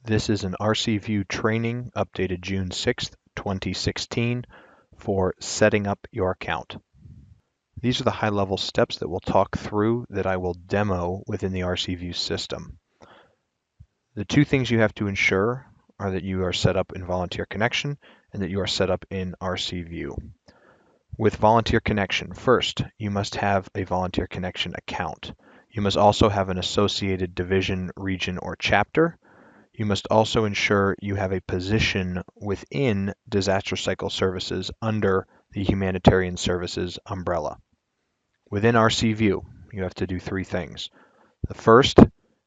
This is an RCView training updated June 6th, 2016 for setting up your account. These are the high-level steps that we'll talk through that I will demo within the RCView system. The two things you have to ensure are that you are set up in Volunteer Connection and that you are set up in RCView. With Volunteer Connection, first, you must have a Volunteer Connection account. You must also have an associated division, region, or chapter. You must also ensure you have a position within Disaster Cycle Services under the Humanitarian Services umbrella. Within RCView, you have to do three things. The first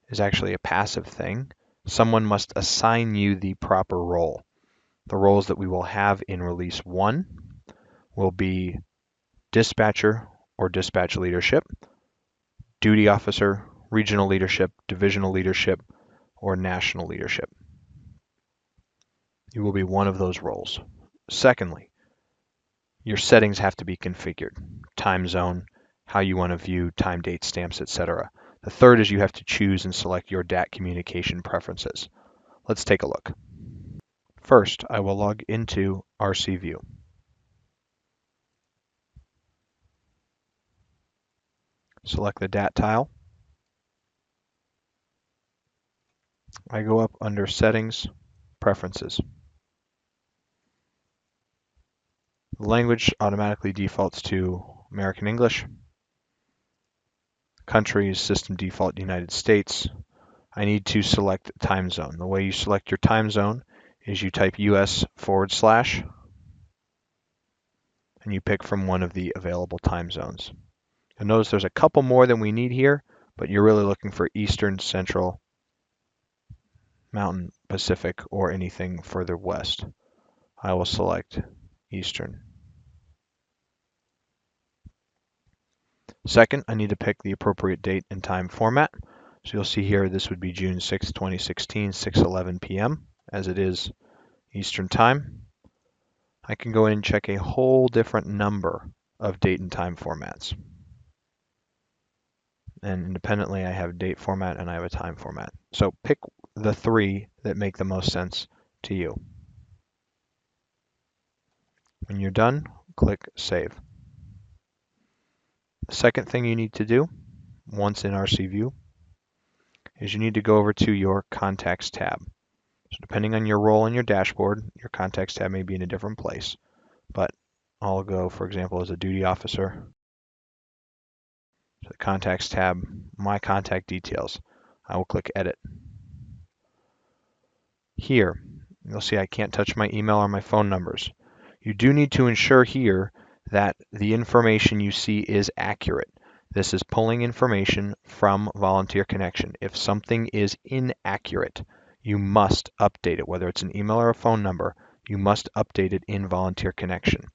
is actually a passive thing. Someone must assign you the proper role. The roles that we will have in Release 1 will be dispatcher or dispatch leadership, duty officer, regional leadership, divisional leadership, or national leadership. You will be one of those roles. Secondly, your settings have to be configured. Time zone, how you want to view time, date, stamps, etc. The third is you have to choose and select your DAT communication preferences. Let's take a look. First, I will log into RCView. Select the DAT tile. I go up under Settings, Preferences. The language automatically defaults to American English. Countries, system default United States. I need to select time zone. The way you select your time zone is you type US/, and you pick from one of the available time zones. You'll notice there's a couple more than we need here, but you're really looking for Eastern, Central, Mountain, Pacific, or anything further west. I will select Eastern. Second, I need to pick the appropriate date and time format. So you'll see here this would be June 6, 2016, 6:11 p.m. as it is Eastern Time. I can go in and check a whole different number of date and time formats. And independently, I have date format and I have a time format. So pick the three that make the most sense to you. When you're done, click Save. The second thing you need to do, once in RCView, is you need to go over to your Contacts tab. So depending on your role in your dashboard, your Contacts tab may be in a different place. But I'll go, for example, as a duty officer. To the Contacts tab, My Contact Details. I will click Edit. Here, you'll see I can't touch my email or my phone numbers. You do need to ensure here that the information you see is accurate. This is pulling information from Volunteer Connection. If something is inaccurate, you must update it. Whether it's an email or a phone number, you must update it in Volunteer Connection.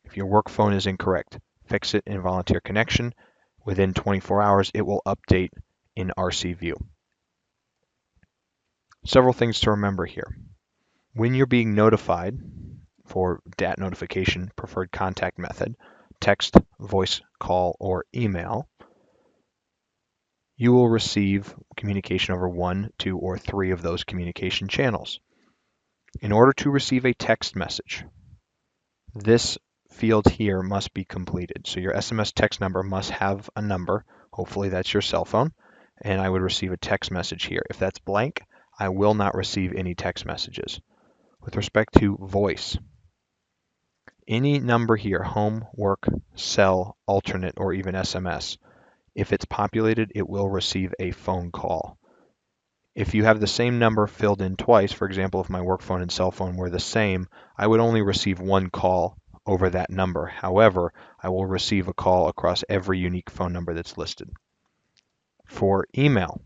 If your work phone is incorrect, fix it in Volunteer Connection. Within 24 hours, it will update in RCView. Several things to remember here. When you're being notified for DAT notification preferred contact method, text, voice, call, or email, you will receive communication over 1, 2, or 3 of those communication channels. In order to receive a text message, this field here must be completed. So your SMS text number must have a number. Hopefully that's your cell phone. And I would receive a text message here. If that's blank, I will not receive any text messages. With respect to voice, any number here, home, work, cell, alternate, or even SMS, if it's populated, it will receive a phone call. If you have the same number filled in twice, for example, if my work phone and cell phone were the same, I would only receive one call over that number. However, I will receive a call across every unique phone number that's listed. For email,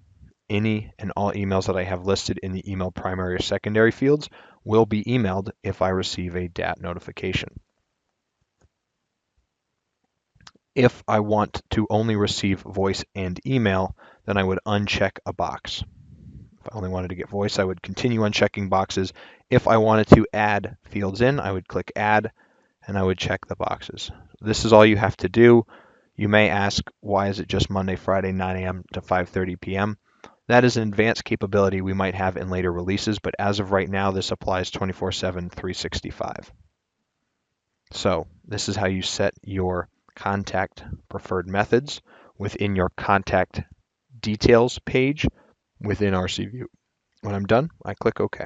any and all emails that I have listed in the email primary or secondary fields will be emailed if I receive a DAT notification. If I want to only receive voice and email, then I would uncheck a box. If I only wanted to get voice, I would continue unchecking boxes. If I wanted to add fields in, I would click Add, and I would check the boxes. This is all you have to do. You may ask, why is it just Monday, Friday, 9 a.m. to 5:30 p.m.? That is an advanced capability we might have in later releases, but as of right now, this applies 24/7, 365. So this is how you set your contact preferred methods within your contact details page within RCView. When I'm done, I click OK.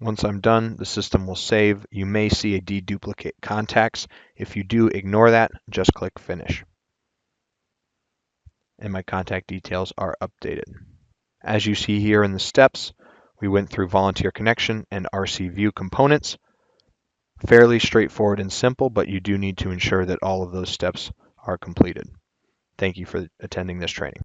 Once I'm done, the system will save. You may see a deduplicate contacts. If you do, ignore that. Just click Finish. And my contact details are updated. As you see here in the steps, we went through volunteer connection and RCView components. Fairly straightforward and simple, but you do need to ensure that all of those steps are completed. Thank you for attending this training.